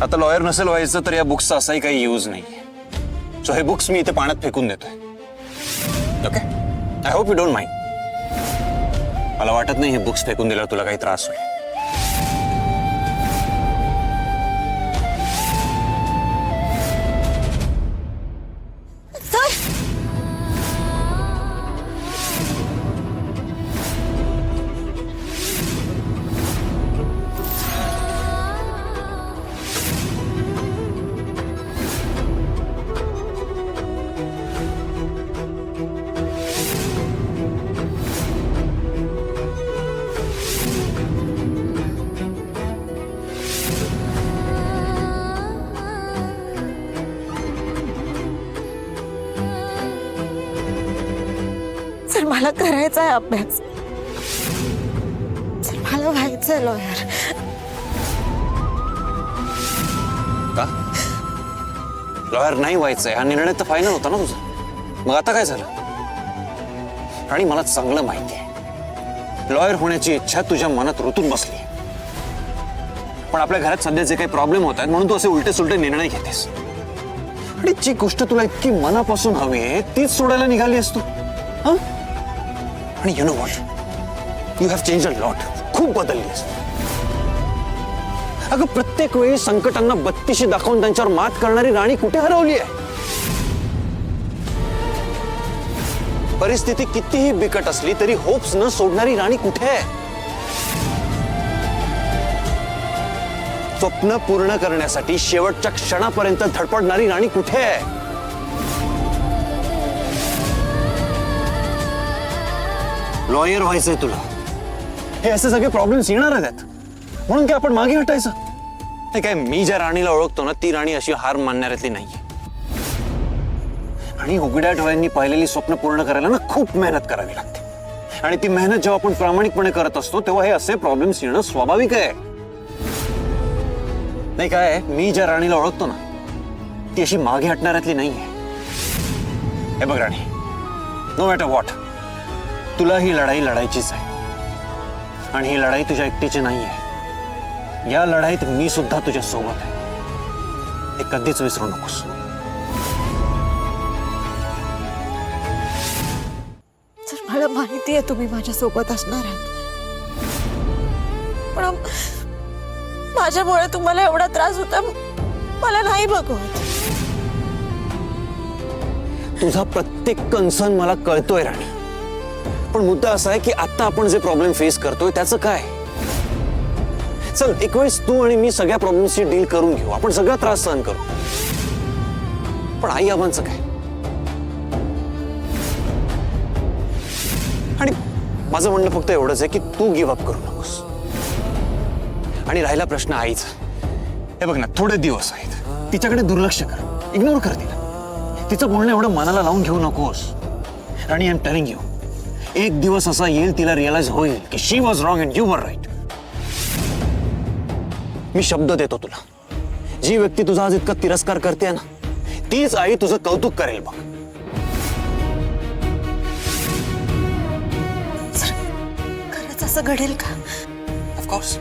आता लॉयर नसेल व्हायचं तर या बुक्सचा असाही काही यूज नाही. सो हे बुक्स मी इथे पाण्यात फेकून देतोय. Okay, I hope you don't mind. मला वाटत नाही हे बुक्स फेकून दिल्यावर तुला काही त्रास होईल. सर मला करायचा आहे अभ्यास. सर मला व्हायचंय लॉयर. का लॉयर नाही व्हायचंय हा निर्णय तर फायनल होता ना तुझा. मग आता काय झालं? आणि मला चांगलं माहिती आहे लॉयर होण्याची इच्छा तुझ्या मनात रुतून बसली. पण आपल्या घरात सध्या जे काही प्रॉब्लेम होत आहेत म्हणून तू असे उलटे सुलटे निर्णय घेतेस. आणि जी गोष्ट तुला इतकी मनापासून हवी आहे तीच सोडायला निघाली असतो. आणि you know what, you have change a lot. खूप बदललीस. अगं प्रत्येक वेळी संकटांना बत्तीशी दाखवून त्यांच्यावर मात करणारी राणी कुठे हरवली आहे? परिस्थिती कितीही बिकट असली तरी होप्स न सोडणारी राणी कुठे आहे? स्वप्न पूर्ण करण्यासाठी शेवटच्या क्षणापर्यंत धडपडणारी राणी कुठे आहे? लॉयर व्हायचंय तुला, हे असे सगळे प्रॉब्लेम्स येणार आहेत म्हणून काय आपण मागे हटायचं? हे काय, मी ज्या राणीला ओळखतो ना ती राणी अशी हार मानणाऱ्यातली नाहीये. आणि उघड्या डोळ्यांनी पाहिलेली स्वप्न पूर्ण करायला ना खूप मेहनत करावी लागते. आणि ती मेहनत जेव्हा आपण प्रामाणिकपणे करत असतो तेव्हा हे असे प्रॉब्लेम्स येणं स्वाभाविक आहे. नाही काय, मी ज्या राणीला ओळखतो ना ती अशी मागे हटणाऱ्यातली नाहीये. हे बघ राणी, नो मॅटर व्हॉट, तुला ही लढाई लढायचीच आहे. आणि ही लढाई तुझ्या एकटीची नाहीये. या लढाईत मी सुद्धा तुझ्या सोबत आहे. हे कधीच विसरू नकोस. सर मला माहिती आहे तुम्ही माझ्या सोबत असणार आहात. पण माझ्यामुळे तुम्हाला एवढा त्रास होता मला नाही बघवत. तुझा प्रत्येक कन्सर्न मला कळतोय राणी. पण मुद्दा असा आहे की आता आपण जे प्रॉब्लेम फेस करतोय त्याचं काय? चल एक वेळेस तू आणि मी सगळ्या प्रॉब्लेम्सची डील करून घेऊ. आपण सगळा त्रास सहन करू. पण आई आबांचं काय? आणि माझं म्हणणं फक्त एवढंच आहे की तू गिव्ह अप करू नकोस. आणि राहिला प्रश्न आईचा, हे बघ ना, थोडे दिवस आहेत, तिच्याकडे दुर्लक्ष कर, इग्नोर कर तिला. तिचं बोलणं एवढं मनाला लावून घेऊ नकोस. आणि आय एम टेलिंग यू, एक दिवस असा येईल तिला रिअलाइज होईल की she was wrong and you were right. मी शब्द देतो तुला, जी व्यक्ती तुझा आज इतका तिरस्कार करते ना तीच आई तुझं कौतुक करेल बघ. सर खरंच असं घडेल का? ऑफकोर्स,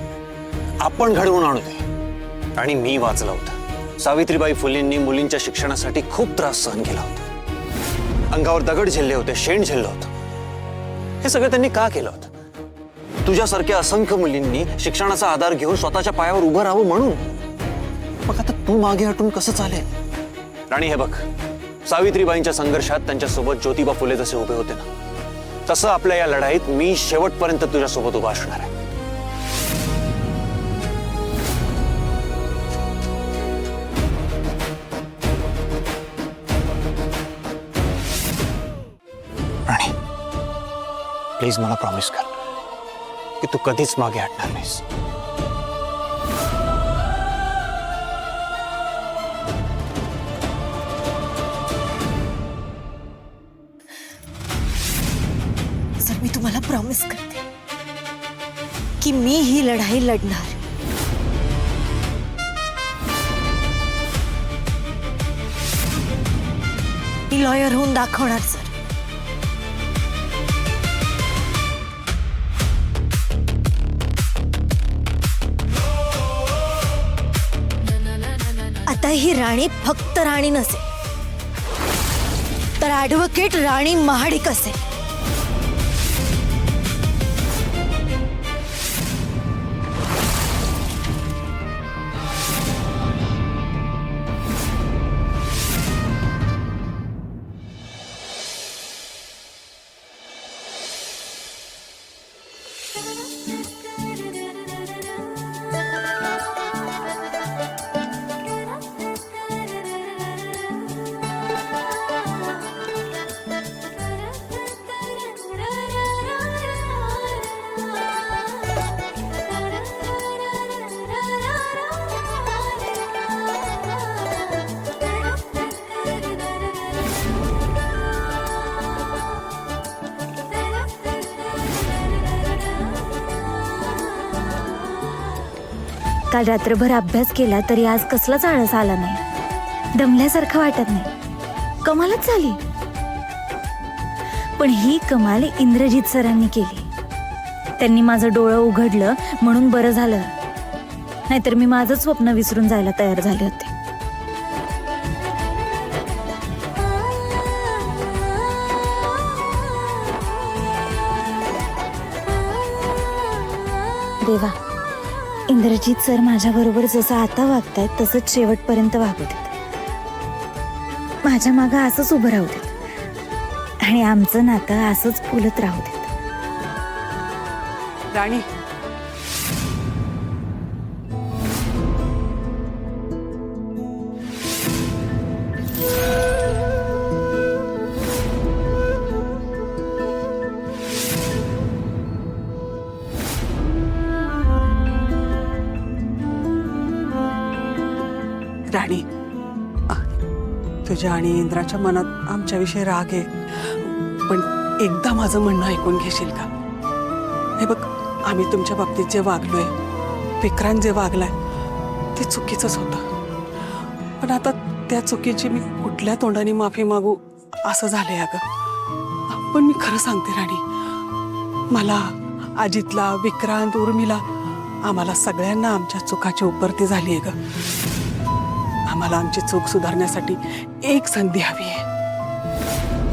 आपण घडवून आणू दे. आणि मी वाचलं होतं, सावित्रीबाई फुलेंनी मुलींच्या शिक्षणासाठी खूप त्रास सहन केला होता. अंगावर दगड झेलले होते, शेण झेललं होतं. हे सगळं त्यांनी का केलं होतं? तुझ्यासारख्या असंख्य मुलींनी शिक्षणाचा आधार घेऊन स्वतःच्या पायावर उभं राहावं म्हणून. मग आता तू मागे हटून कसं चालेल? राणी हे बघ, सावित्रीबाईंच्या संघर्षात त्यांच्यासोबत ज्योतिबा फुले जसे उभे होते ना तसं आपल्या या लढाईत मी शेवटपर्यंत तुझ्यासोबत उभा असणार आहे. राणी प्लीज मला प्रॉमिस कर की तू कधीच मागे हटणार नाहीस. सर मी तुम्हाला प्रॉमिस करते की मी ही लढाई लढणार. मी लॉयर होऊन दाखवणार सर. आता ही राणी फक्त राणी नसेल, तर ॲडव्होकेट राणी महाडिक असेल. काल रात्रभर अभ्यास केला तरी आज कसलाच आळस आला नाही. दमल्यासारखं वाटत नाही. कमालच झाली. पण ही कमाल इंद्रजित सरांनी केली. त्यांनी माझं डोळं उघडलं म्हणून बरं झालं, नाहीतर मी माझं स्वप्न विसरून जायला तयार झाले होते. देवा, इंद्रजित सर माझ्याबरोबर जसं आता वागतायत तसंच शेवटपर्यंत वागू देत. माझ्या मागं असंच उभं राहू देत आणि आमचं नातं असंच फुलत राहू देत. राणी, राणी, तुझ्या आणि इंद्राच्या मनात आमच्याविषयी राग आहे, पण एकदा माझं म्हणणं ऐकून घेशील का? हे बघ, आम्ही तुमच्या बाबतीत जे वागलोय, विक्रांत जे वागलाय ते चुकीचंच होतं. पण आता त्या चुकीची मी कुठल्या तोंडाने माफी मागू असं झालंय अगं. पण मी खरं सांगते राणी, मला, अजितला, विक्रांत, उर्मिला, आम्हाला सगळ्यांना आमच्या चुकाची उपरती झाली आहे ग. आम्हाला आमची चूक सुधारण्यासाठी एक संधी हवी आहे.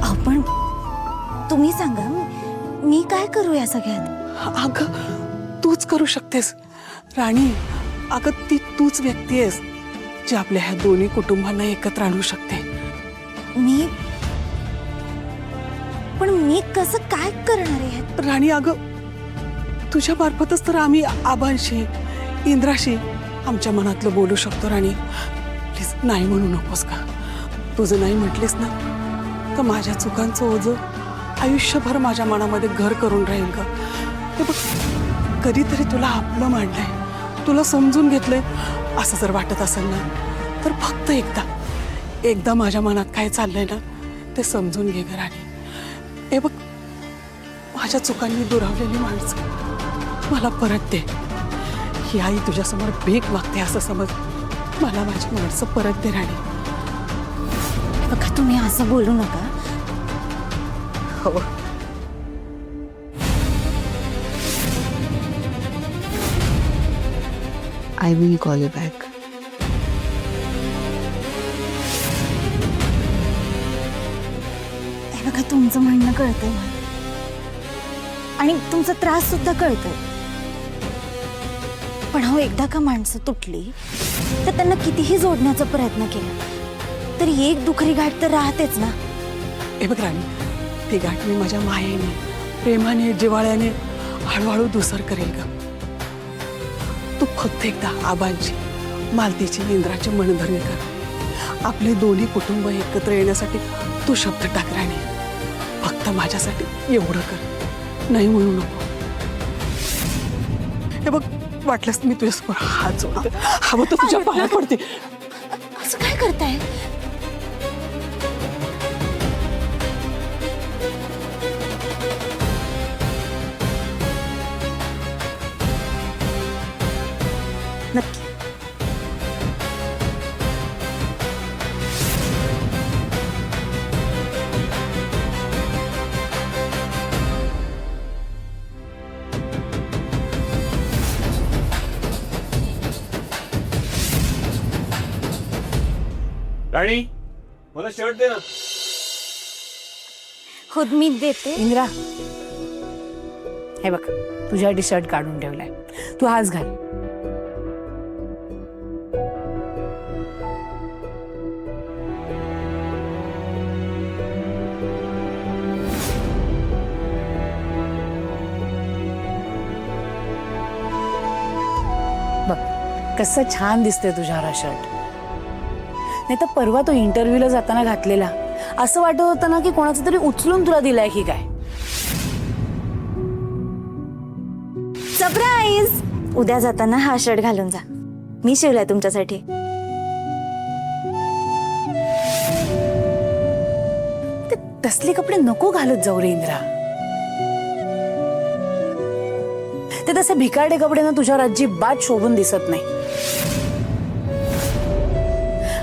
आपण तुम्ही सांगा, मी काय करू या सगळ्यात? अगं, तूच करू शकतेस राणी. अगं, ती तूच व्यक्ती आहेस जी आपल्या ह्या दोन्ही कुटुंबांना एकत्र आणू शकते. पण मी कसं काय करणार आहे राणी? अगं, तुझ्या मार्फतच तर आम्ही आबांशी, इंद्राशी आमच्या मनातलं बोलू शकतो. राणी, प्लीज नाही म्हणू नकोस का? तुझं नाही म्हटलीस ना तर माझ्या चुकांचं ओझं आयुष्यभर माझ्या मनामध्ये घर करून राहील ग. हे बघ, कधीतरी तुला आपलं मांडलंय, तुला समजून घेतलंय असं जर वाटत असेल ना तर फक्त एकदा माझ्या मनात काय चाललंय ना ते समजून घे ग राणी. हे बघ, माझ्या चुकांनी दुरावलेली माणसं मला परत दे. ही आई तुझ्यासमोर भीक मागते असं समज. मला माझी माणसं परत दे राणी. बघा, तुम्ही असं बोलू नका. हो, I will call you back. हे बघा, तुमचं म्हणणं कळतंय मला आणि तुमचा त्रास सुद्धा कळतोय. पण हो, एकदा का माणसं तुटली तर त्यांना कितीही जोडण्याचा प्रयत्न केला तरी एक दुखरी गाठ तर राहतेच ना. हे बघ राणी, ती गाठ मी माझ्या मायेने, प्रेमाने, जिव्हाळ्याने हळूहळू दुसर करेल ग. तू फक्त एकदा आबांची, मालतीची, इंद्राची मनधरणी कर. आपले दोन्ही कुटुंब एकत्र येण्यासाठी तू शब्द टाक राणी. फक्त माझ्यासाठी एवढं कर, नाही म्हणू नको. हे बघ, वाटलंस मी तुझ्यासमोर हात जोडते, हवं तर तुझ्या पाया पडते. असं काय करताय? नक्की राणी मला शर्ट दे ना. खुद मी देते. इंद्रा, हे बघ तुझ्यासाठी शर्ट काढून ठेवलाय, तू हाच घाल. बघ कसं छान दिसतंय तुझ्यावर हा शर्ट. नाही तर परवा तो इंटरव्ह्यूला जाताना घातलेला असं वाटत होतं ना की कोणाचं तरी उचलून तुला दिलाय की काय. सरप्राईज. उद्या जाताना हा शर्ट घालून जा, मी शिवलाय तुमच्यासाठी. ते तसले कपडे नको घालत जाऊ रे इंद्रा. ते तसे भिकारडे कपडे ना तुझ्यावर अजिबात शोभून दिसत नाही.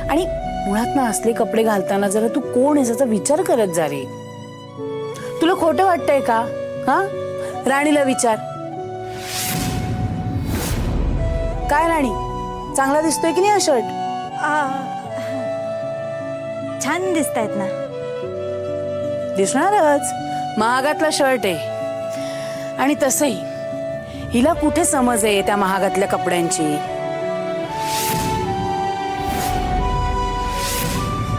आणि मुळात ना असले कपडे घालताना जरा तू कोण आहेस याचा विचार करत जा रे. तुला खोटं वाटतंय का? हा, राणीला विचार. काय राणी, चांगला दिसतोय की नाही हा शर्ट? छान दिसतायत ना. दिसणारच, महागातला शर्ट आहे. आणि तसंही हिला कुठे समज आहे त्या महागातल्या कपड्यांची.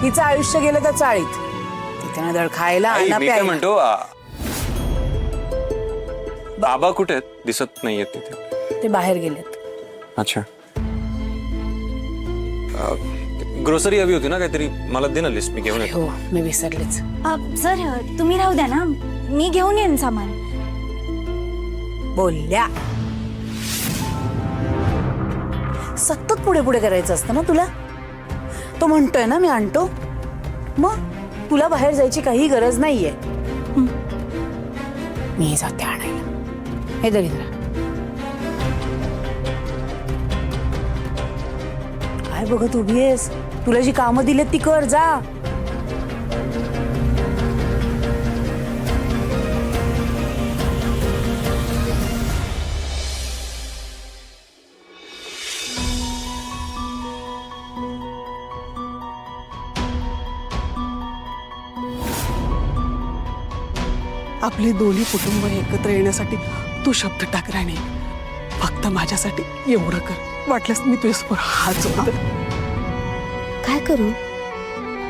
हिचं आयुष्य गेलं तर चाळीत, तिथे ना धड खायला आई, आणा मी काय प्यायला. म्हणतो बाबा कुठे आहेत? दिसत नाहीयेत तिथे. ते बाहेर गेलेत. अच्छा. ग्रोसरी हवी होती ना काहीतरी, मला दे ना लिस्ट, मी घेऊन येतो. हो, मी विसरलेच. सर तुम्ही राहू द्या ना, मी घेऊन येईन सामान. बोलल्या सतत पुढे पुढे करायचं असतं ना तुला. तो म्हणतोय ना मी आणतो, मग तुला बाहेर जायची काही गरज नाहीये. मी जाते आणायला. हे दरिद्रा, काय बघत उभी आहेस? तुला जी कामं दिलेत ती कर जा. आपले दोन्ही कुटुंब एकत्र येण्यासाठी तू शब्द टाक राणी. फक्त माझ्यासाठी एवढं कर. वाटलंस मी तुझ्यासमोर हात जोडते. काय करू?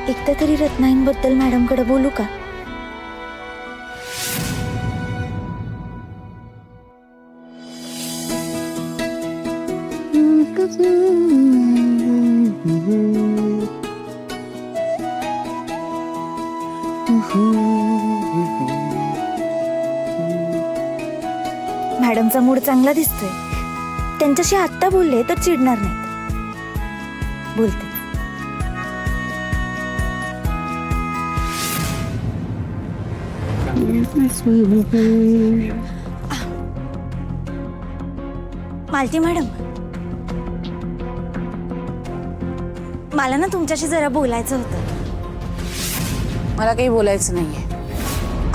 एकदा तरी रत्नाईंबद्दल मॅडमकडे बोलू का? मॅडमचा मूड चांगला दिसतोय. त्यांच्याशी आत्ता बोलले तर चिडणार नाहीत. बोलते. मालती मॅडम, मला ना तुमच्याशी जरा बोलायचं होतं. मला काही बोलायचं नाहीये.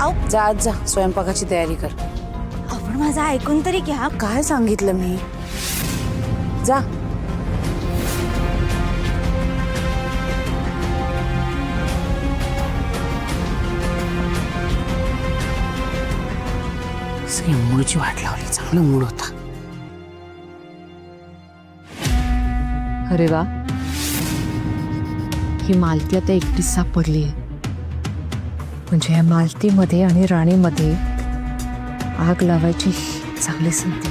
अहो जा आज जा, स्वयंपाकाची तयारी कर. आपण माझं ऐकून तरी घ्या. काय सांगितलं मी? जा. सगळी मूळची वाट लावली. चांगला मूड होता. अरे वा, ही मालती आता एकटीच सापडली. म्हणजे या मालतीमध्ये आणि राणीमध्ये आग लावायची चांगली संधी.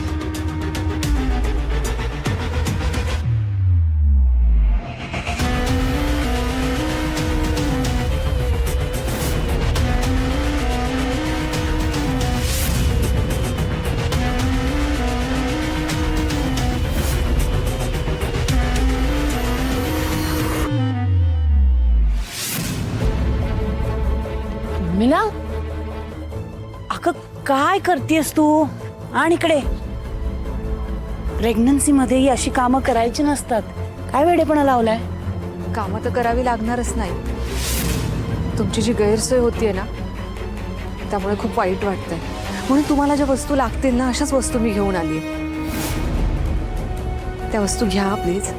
मीना, अगं काय करतेस तू? आणि इकडे प्रेग्नन्सी मध्ये ही अशी कामं करायची नसतात. काय वेडेपणा लावलाय? कामं तर करावी लागणारच नाही. तुमची जी गैरसोय होतीये ना, त्यामुळे खूप वाईट वाटतंय. म्हणून तुम्हाला ज्या वस्तू लागतील ना, अशाच वस्तू मी घेऊन आली. त्या वस्तू घ्या प्लीज.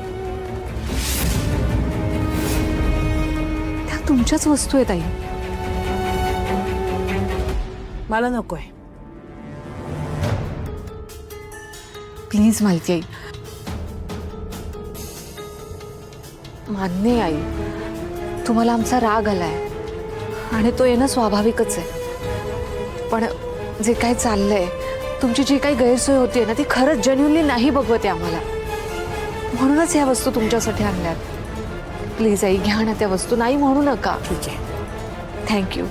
तुमच्याच वस्तू आहेत आई. मला नकोय. प्लीज मालती आई. मान्य आहे आई, तुम्हाला आमचा राग आलाय आणि तो येणं स्वाभाविकच आहे. पण जे काही चाललंय, तुमची जी काही गैरसोय होतीये ना, ती खरंच जेन्युइनली नाही बघवते आम्हाला. म्हणूनच ह्या वस्तू तुमच्यासाठी आणल्यात. प्लीज आई, घ्या ना त्या वस्तू. नाही म्हणू नका. ठीक आहे. थँक्यू.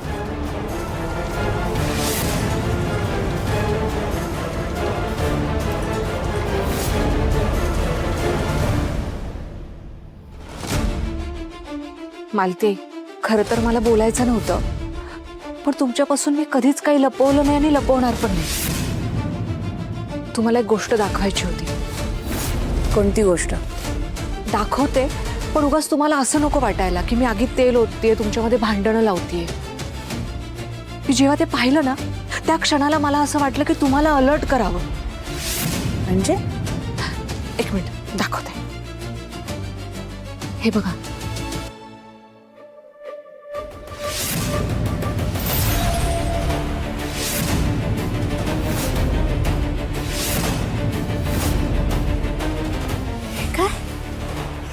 मालती, खरं तर मला बोलायचं नव्हतं, पण तुमच्यापासून मी कधीच काही लपवलं नाही आणि लपवणार पण नाही. तुम्हाला एक गोष्ट दाखवायची होती. कोणती गोष्ट? दाखवते, पण उगाच तुम्हाला असं नको वाटायला की मी आगीत तेल ओततेय, तुमच्यामध्ये भांडणं लावतेय. मी जेव्हा ते पाहिलं ना, त्या क्षणाला मला असं वाटलं की तुम्हाला अलर्ट करावं. म्हणजे? एक मिनिट दाखवते. हे बघा.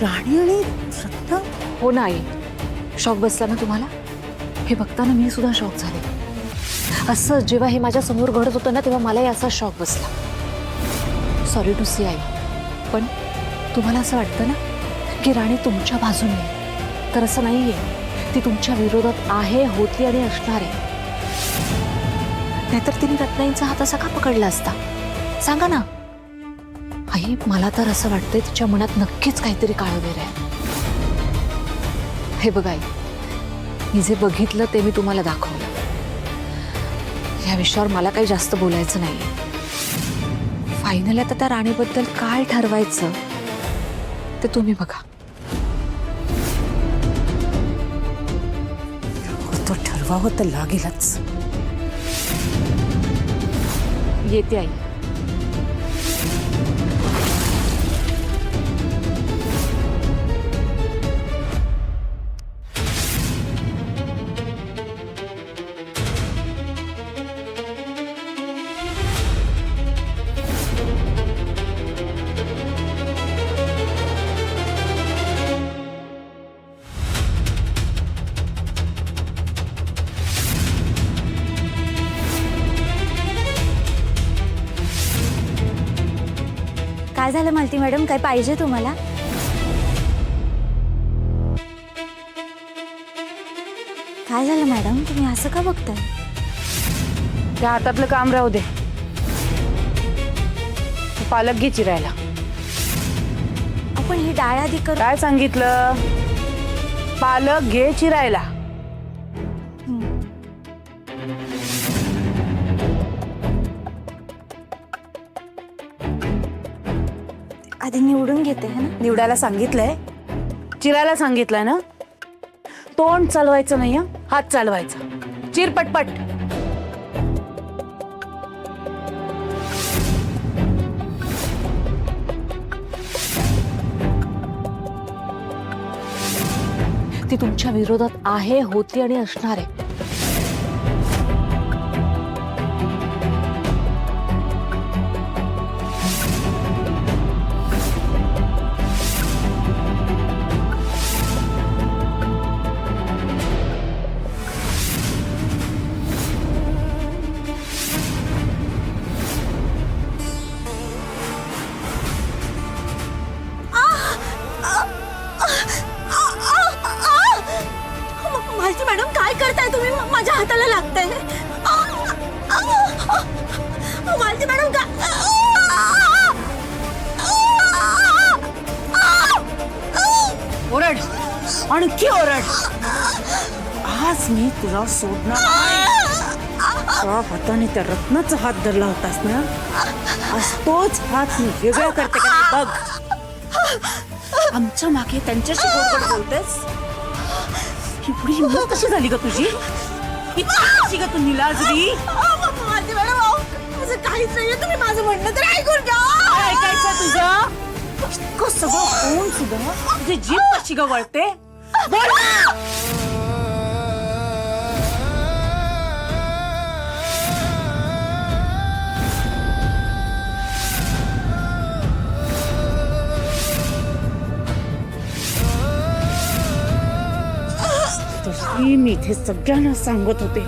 राणी आणि रत्न? हो नाही, शॉक बसला ना तुम्हाला? हे बघताना मी सुद्धा शॉक झाले. असं जेव्हा हे माझ्या समोर घडत होतं ना, तेव्हा मलाही असा शॉक बसला. सॉरी टू सी आई, पण तुम्हाला असं वाटतं ना की राणी तुमच्या बाजूने आहे, तर असं नाहीये. ती तुमच्या विरोधात आहे, होती आणि असणार आहे. नाहीतर तिने रत्नाईंचा हात असा का पकडला असता? सांगा ना आई. मला तर असं वाटतंय तिच्या मनात नक्कीच काहीतरी काळवेर आहे. हे बघा आई, मी जे बघितलं ते मी तुम्हाला दाखवलं. या विषयावर मला काही जास्त बोलायचं नाहीये. फायनली आता त्या राणीबद्दल काय ठरवायचं ते तुम्ही बघा. तो ठरवावं तर लागेलच. येते आई. काय झालं मालती मॅडम? काय पाहिजे तुम्हाला? काय झालं मॅडम? तुम्ही असं का बघताय? त्या हातातलं काम राहू दे. पालक घे चिरायला. आपण ही डाळ आधी करू. काय सांगितलं? पालक घे चिरायला. आधी निवडून घेते है ना. निवडायला सांगितलंय, चिरायला सांगितलंय ना. तोंड चालवायचं नाही, हात चालवायचा. चिर पटपट. ती तुमच्या विरोधात आहे, होती आणि असणार आहे. मालती मॅडम, काय करताय तुम्ही? माझ्या हाताला लागताय. मालती मॅडम का? ओरड, आणखी ओरड. आज मी तुला सोडणार नाही. त्या हाताने त्या रत्नाचा हात धरला होतास ना, आज तोच हात मी वेगळा करते का नाही बघ. आमच्या मागे त्यांच्याशी गोडगोड बोलतेस. ही पुढे हिंमत कशी झाली ग तुझी? ही कशी ग तू निलाजरी? मालती मॅडम, माझं काहीच नाहीये. तुम्ही माझं म्हणणं तर ऐकून घ्या. काय ऐकायचं तुझं? इतकं सगळं होऊन सुद्धा तुझी जीभ कशी ग वळते? बोल ना. ही मी इथे सगळ्यांना सांगत होते,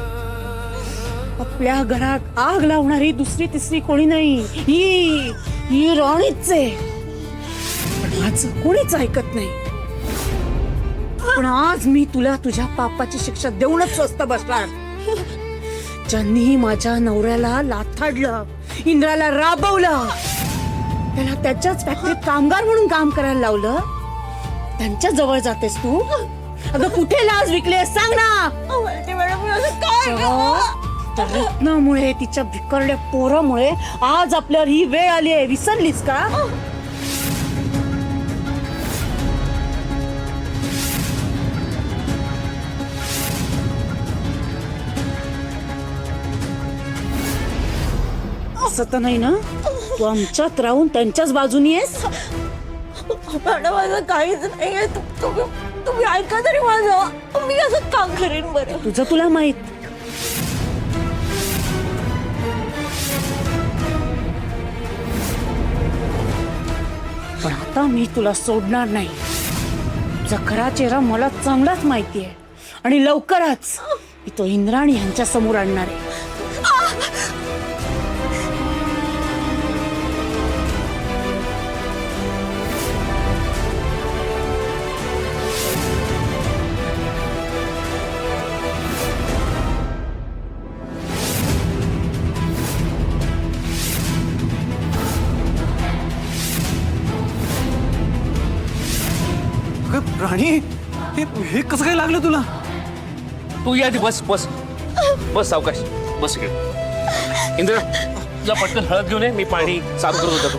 आपल्या घरात आग लावणारी दुसरी तिसरी कोणी नाही, ही राणीच आहे. पण माझं कोणीच ऐकत नाही. पण आज मी तुला तुझ्या पापाची शिक्षा देऊनच स्वस्त बसणार. ज्यांनी माझ्या नवऱ्याला लाथाडलं, इंद्राला राबवलं, त्याला त्याच्याच फॅक्टरीत कामगार म्हणून काम करायला लावलं, त्यांच्या जवळ जातेस तू? अगं कुठे लाज विकले सांग ना. त्या रत्नामुळे, तिच्या भिकारड्या पोरामुळे आज आपल्यावर ही वेळ आली आहे, विसरलीस का? असं तर नाही ना, तू आमच्यात राहून त्यांच्याच बाजूनी आहेस? मॅडम माझं काहीच नाहीये. तुम्ही ऐका तरी माझं. मी असं का करेन बरं? तुझं तुला माहित. पण आता मी तुला सोडणार नाही. तुझा खरा चेहरा मला चांगलाच माहिती आहे आणि लवकरच मी तो इंद्राणी यांच्या समोर आणणार आहे. अगं राणी, हे कसं काय लागलं तुला? तू या आधी बस बस बस सावकाश बस इकडे. इंद्र तुला पटकन हळद घेऊन ये, मी पाणी साफ करत होता.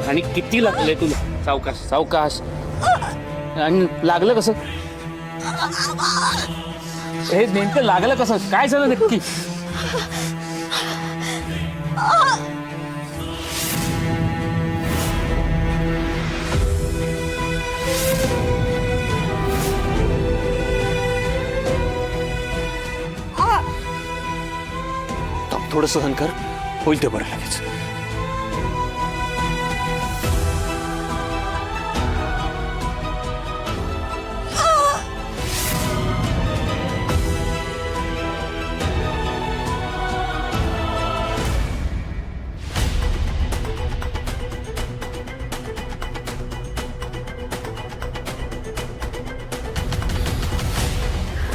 आणि किती लागलंय तुला? सावकाश सावकाश. आणि लागलं कसं? हे नेमकं लागलं कसं? काय झालं नक्की? थोडं सहन कर, होईल ते बरं लगेच.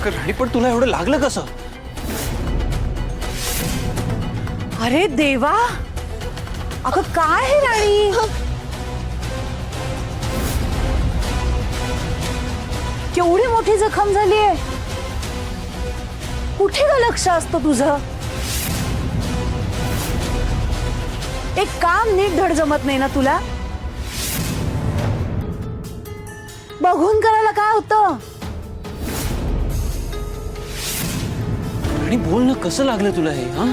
राणी, पण तुला एवढं लागलं कसं? अरे देवा, अगं काय आहे राणी? केवढी मोठी जखम झालीये. कुठे का लक्ष असतं तुझं? एक काम नीट धड जमत नाही ना तुला? बघून करायला काय होतं? आणि बोल ना, कसं लागलं तुला हे? हा,